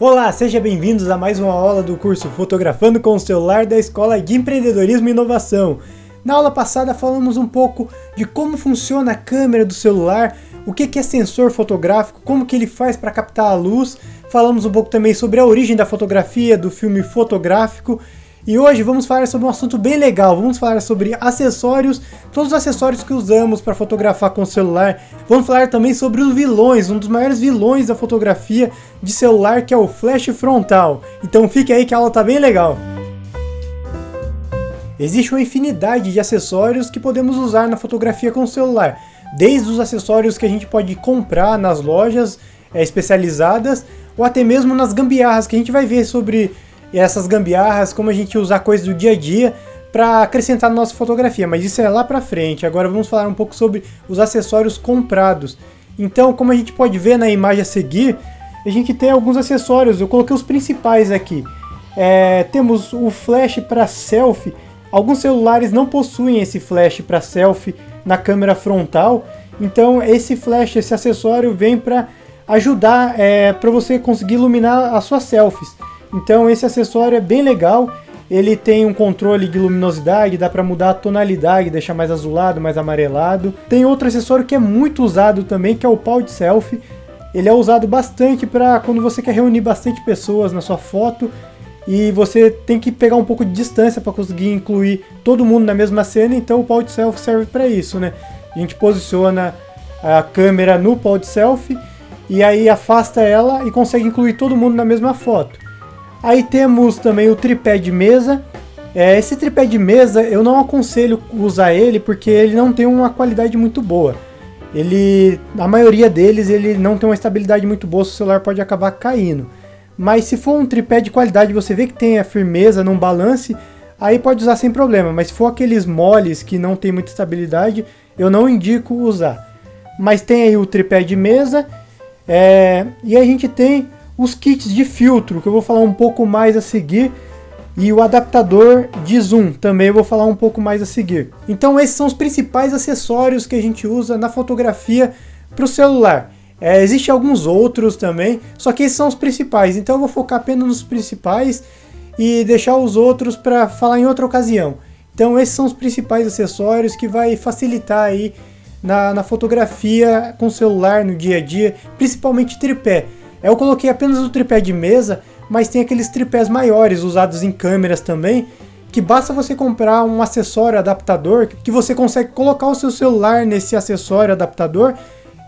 Olá, sejam bem-vindos a mais uma aula do curso Fotografando com o Celular da Escola de Empreendedorismo e Inovação. Na aula passada falamos um pouco de como funciona a câmera do celular, o que é sensor fotográfico, como que ele faz para captar a luz. Falamos um pouco também sobre a origem da fotografia, do filme fotográfico. E hoje vamos falar sobre um assunto bem legal, vamos falar sobre acessórios, todos os acessórios que usamos para fotografar com o celular. Vamos falar também sobre os vilões, um dos maiores vilões da fotografia de celular, que é o flash frontal. Então fique aí que a aula tá bem legal. Existe uma infinidade de acessórios que podemos usar na fotografia com o celular, desde os acessórios que a gente pode comprar nas lojas especializadas, ou até mesmo nas gambiarras, que a gente vai ver sobre essas gambiarras, como a gente usar coisas do dia a dia para acrescentar na nossa fotografia, mas isso é lá pra frente. Agora vamos falar um pouco sobre os acessórios comprados. Então, como a gente pode ver na imagem a seguir, a gente tem alguns acessórios, eu coloquei os principais aqui. Temos o flash para selfie. Alguns celulares não possuem esse flash para selfie na câmera frontal, então esse flash, esse acessório vem para ajudar para você conseguir iluminar as suas selfies. Então esse acessório é bem legal, ele tem um controle de luminosidade, dá para mudar a tonalidade, deixar mais azulado, mais amarelado. Tem outro acessório que é muito usado também, que é o pau de selfie. Ele é usado bastante para quando você quer reunir bastante pessoas na sua foto e você tem que pegar um pouco de distância para conseguir incluir todo mundo na mesma cena, então o pau de selfie serve para isso, né? A gente posiciona a câmera no pau de selfie e aí afasta ela e consegue incluir todo mundo na mesma foto. Aí temos também o tripé de mesa. Esse tripé de mesa eu não aconselho usar ele porque ele não tem uma qualidade muito boa. A maioria deles ele não tem uma estabilidade muito boa, o celular pode acabar caindo. Mas se for um tripé de qualidade, você vê que tem a firmeza, não balance, aí pode usar sem problema. Mas se for aqueles moles que não tem muita estabilidade, eu não indico usar. Mas tem aí o tripé de mesa, e a gente tem os kits de filtro, que eu vou falar um pouco mais a seguir, e o adaptador de zoom, também eu vou falar um pouco mais a seguir. Então esses são os principais acessórios que a gente usa na fotografia para o celular. Existem alguns outros também, só que esses são os principais, então eu vou focar apenas nos principais e deixar os outros para falar em outra ocasião. Então esses são os principais acessórios que vai facilitar aí na fotografia com o celular no dia a dia, principalmente tripé. Eu coloquei apenas o tripé de mesa, mas tem aqueles tripés maiores usados em câmeras também, que basta você comprar um acessório adaptador, que você consegue colocar o seu celular nesse acessório adaptador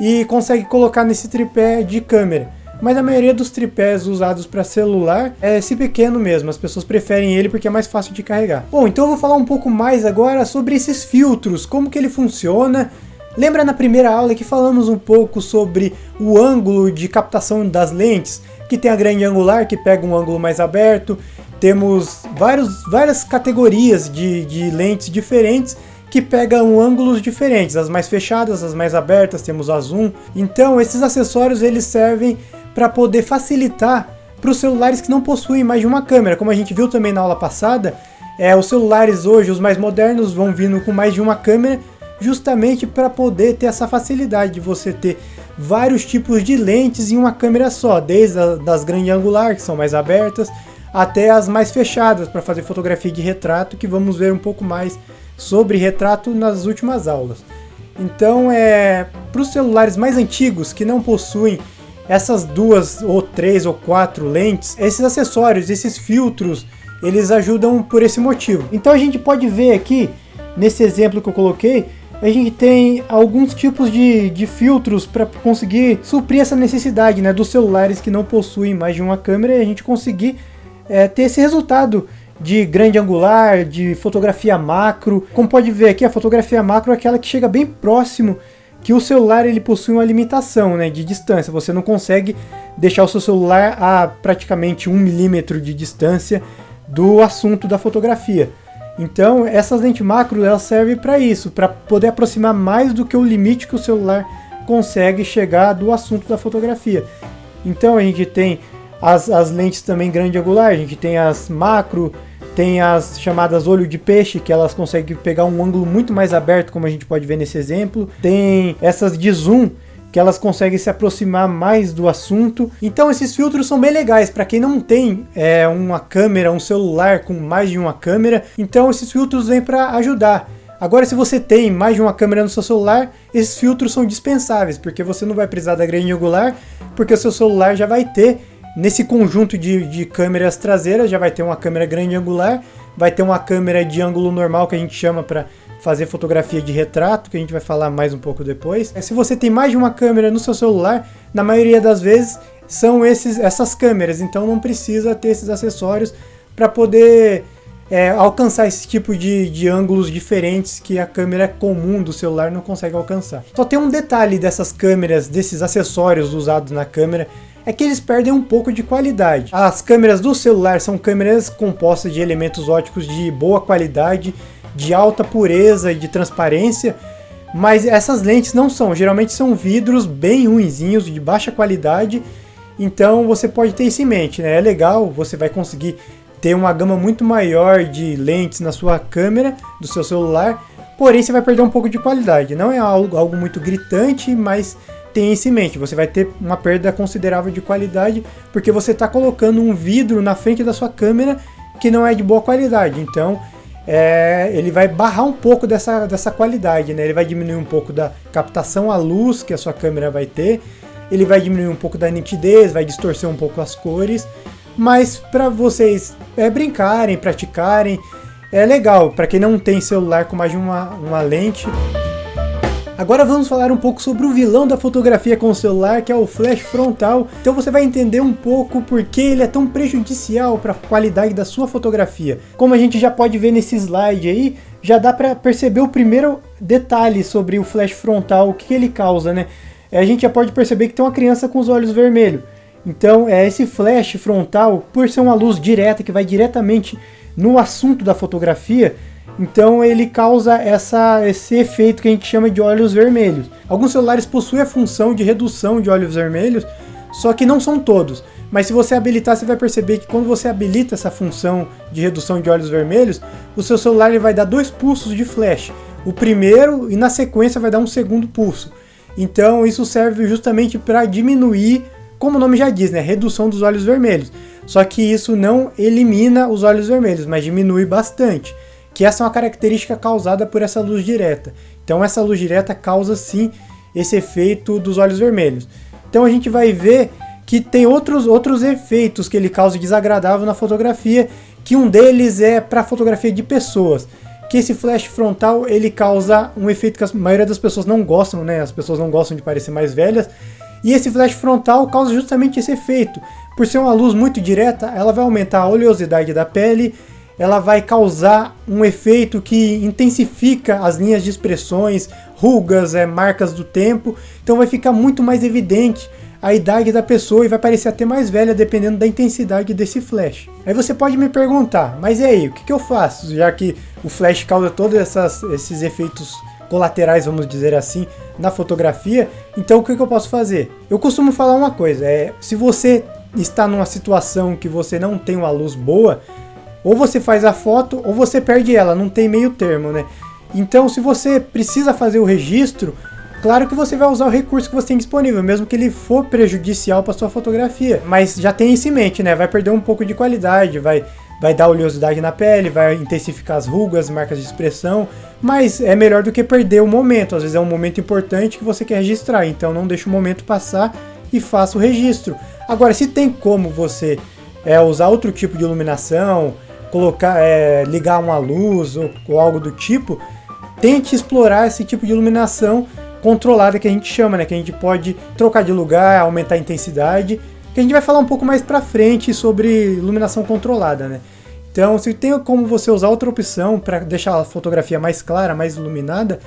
e consegue colocar nesse tripé de câmera. Mas a maioria dos tripés usados para celular é esse pequeno mesmo, as pessoas preferem ele porque é mais fácil de carregar. Bom, então eu vou falar um pouco mais agora sobre esses filtros, como que ele funciona. Lembra na primeira aula que falamos um pouco sobre o ângulo de captação das lentes, que tem a grande angular, que pega um ângulo mais aberto. Temos várias categorias de lentes diferentes que pegam ângulos diferentes, as mais fechadas, as mais abertas, temos a zoom. Então esses acessórios eles servem para poder facilitar para os celulares que não possuem mais de uma câmera. Como a gente viu também na aula passada, os celulares hoje, os mais modernos, vão vindo com mais de uma câmera, justamente para poder ter essa facilidade de você ter vários tipos de lentes em uma câmera só, desde das grande angular, que são mais abertas, até as mais fechadas para fazer fotografia de retrato, que vamos ver um pouco mais sobre retrato nas últimas aulas. Então, para os celulares mais antigos que não possuem essas 2 ou 3 ou 4 lentes, esses acessórios, esses filtros, eles ajudam por esse motivo. Então a gente pode ver aqui, nesse exemplo que eu coloquei, a gente tem alguns tipos de filtros para conseguir suprir essa necessidade, né, dos celulares que não possuem mais de uma câmera, e a gente conseguir ter esse resultado de grande angular, de fotografia macro. Como pode ver aqui, a fotografia macro é aquela que chega bem próximo, que o celular ele possui uma limitação, né, de distância. Você não consegue deixar o seu celular a praticamente 1 milímetro de distância do assunto da fotografia. Então essas lentes macro elas servem para isso, para poder aproximar mais do que o limite que o celular consegue chegar do assunto da fotografia. Então a gente tem as lentes também grande angular, a gente tem as macro, tem as chamadas olho de peixe, que elas conseguem pegar um ângulo muito mais aberto, como a gente pode ver nesse exemplo. Tem essas de zoom, que elas conseguem se aproximar mais do assunto. Então esses filtros são bem legais para quem não tem uma câmera, um celular com mais de uma câmera. Então esses filtros vêm para ajudar. Agora, se você tem mais de uma câmera no seu celular, esses filtros são dispensáveis, porque você não vai precisar da grande angular, porque o seu celular já vai ter, nesse conjunto de câmeras traseiras, já vai ter uma câmera grande angular, vai ter uma câmera de ângulo normal, que a gente chama para fazer fotografia de retrato, que a gente vai falar mais um pouco depois. Se você tem mais de uma câmera no seu celular, na maioria das vezes são essas câmeras, então não precisa ter esses acessórios para poder alcançar esse tipo de ângulos diferentes que a câmera comum do celular não consegue alcançar. Só tem um detalhe dessas câmeras, desses acessórios usados na câmera, é que eles perdem um pouco de qualidade. As câmeras do celular são câmeras compostas de elementos ópticos de boa qualidade, de alta pureza e de transparência, mas essas lentes não são, geralmente são vidros bem ruinzinhos, de baixa qualidade, então você pode ter isso em mente, né? É legal, você vai conseguir ter uma gama muito maior de lentes na sua câmera do seu celular, porém você vai perder um pouco de qualidade. Não é algo muito gritante, mas tem isso em mente, você vai ter uma perda considerável de qualidade, porque você está colocando um vidro na frente da sua câmera que não é de boa qualidade, então ele vai barrar um pouco dessa qualidade, né? Ele vai diminuir um pouco da captação à luz que a sua câmera vai ter, ele vai diminuir um pouco da nitidez, vai distorcer um pouco as cores, mas para vocês brincarem, praticarem, é legal, para quem não tem celular com mais de uma lente. Agora vamos falar um pouco sobre o vilão da fotografia com o celular, que é o flash frontal. Então você vai entender um pouco por que ele é tão prejudicial para a qualidade da sua fotografia. Como a gente já pode ver nesse slide aí, já dá para perceber o primeiro detalhe sobre o flash frontal, o que ele causa, né? A gente já pode perceber que tem uma criança com os olhos vermelhos. Então esse flash frontal, por ser uma luz direta que vai diretamente no assunto da fotografia, então ele causa esse efeito que a gente chama de olhos vermelhos. Alguns celulares possuem a função de redução de olhos vermelhos, só que não são todos. Mas se você habilitar, você vai perceber que quando você habilita essa função de redução de olhos vermelhos, o seu celular ele vai dar 2 pulsos de flash. O primeiro e na sequência vai dar um segundo pulso. Então isso serve justamente para diminuir, como o nome já diz, né, redução dos olhos vermelhos. Só que isso não elimina os olhos vermelhos, mas diminui bastante. Que essa é uma característica causada por essa luz direta. Então essa luz direta causa sim esse efeito dos olhos vermelhos. Então a gente vai ver que tem outros efeitos que ele causa desagradável na fotografia, que um deles é para fotografia de pessoas. Que esse flash frontal ele causa um efeito que a maioria das pessoas não gostam, né? As pessoas não gostam de parecer mais velhas. E esse flash frontal causa justamente esse efeito. Por ser uma luz muito direta, ela vai aumentar a oleosidade da pele, ela vai causar um efeito que intensifica as linhas de expressões, rugas, marcas do tempo. Então vai ficar muito mais evidente a idade da pessoa e vai parecer até mais velha dependendo da intensidade desse flash. Aí você pode me perguntar, mas e aí, o que eu faço? Já que o flash causa todos esses efeitos colaterais, vamos dizer assim, na fotografia, então o que eu posso fazer? Eu costumo falar uma coisa, se você está numa situação que você não tem uma luz boa, ou você faz a foto ou você perde ela, não tem meio termo, né? Então se você precisa fazer o registro, claro que você vai usar o recurso que você tem disponível, mesmo que ele for prejudicial para sua fotografia, mas já tem isso em mente, né? Vai perder um pouco de qualidade, vai dar oleosidade na pele, vai intensificar as rugas, marcas de expressão, mas é melhor do que perder o momento. Às vezes é um momento importante que você quer registrar, então não deixe o momento passar e faça o registro. Agora, se tem como você usar outro tipo de iluminação, ligar uma luz ou algo do tipo, tente explorar esse tipo de iluminação controlada que a gente chama, né? Que a gente pode trocar de lugar, aumentar a intensidade, que a gente vai falar um pouco mais pra frente sobre iluminação controlada, né? Então, se tem como você usar outra opção para deixar a fotografia mais clara, mais iluminada,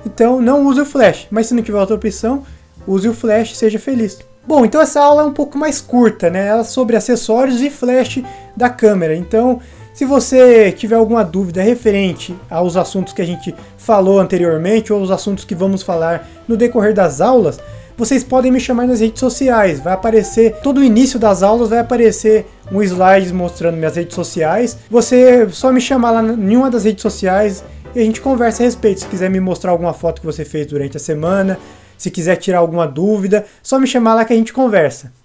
então não use o flash, mas se não tiver outra opção, use o flash, seja feliz. Bom, então essa aula é um pouco mais curta, né? Ela é sobre acessórios e flash da câmera. Então, se você tiver alguma dúvida referente aos assuntos que a gente falou anteriormente ou os assuntos que vamos falar no decorrer das aulas, vocês podem me chamar nas redes sociais. Vai aparecer, todo o início das aulas vai aparecer um slide mostrando minhas redes sociais. Você só me chamar lá em uma das redes sociais e a gente conversa a respeito. Se quiser me mostrar alguma foto que você fez durante a semana, Se quiser tirar alguma dúvida, só me chamar lá que a gente conversa.